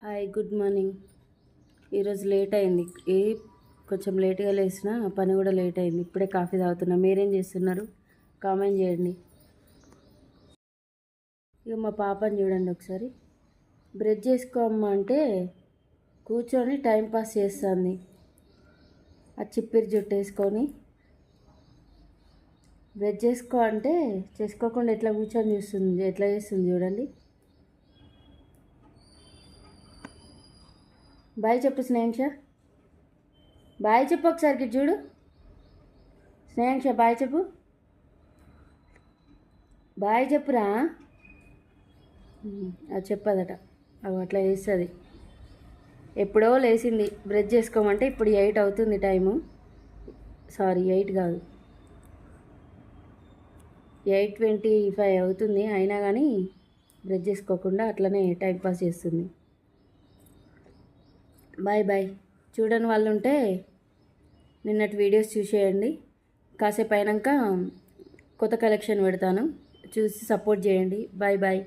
Hi good morning. ఈరోజు late అయింది. కొంచెం లేట్గా లేచిన పని కూడా లేట్ అయింది. ఇప్పుడే కాఫీ తాగుతున్నా. మీరేం చేస్తున్నారు? కామెంట్ చేయండి. ఇక మా పాపని చూడండి ఒకసారి. బ్రష్ చేసుకోమ్మా అంటే కూర్చొని టైంపాస్ చేస్తుంది. ఆ చిప్పిరి జుట్టు వేసుకొని బ్రష్ చేసుకో అంటే చేసుకోకుండా ఎట్లా కూర్చొని చూస్తుంది, ఎట్లా చేస్తుంది చూడండి. బాయ్ చెప్పు స్నేహంష. బాయ్ చెప్పు ఒకసారికి చూడు. స్నేహంష బాయ్ చెప్పు. బాయ్ చెప్పురా. అది చెప్పదట. అవి అట్లా చేస్తుంది. ఎప్పుడో లేచింది బ్రష్ చేసుకోమంటే ఇప్పుడు 8 అవుతుంది టైము. సారీ 8 కాదు, 8:25 అవుతుంది. అయినా కానీ బ్రష్ చేసుకోకుండా అట్లనే టైంపాస్ చేస్తుంది. Bye bye. చూడని వాళ్ళు ఉంటే నిన్నటి వీడియోస్ చూసేయండి. కాసేపు అయినాక కొత్త కలెక్షన్ పెడతాను, చూసి సపోర్ట్ చేయండి. Bye bye.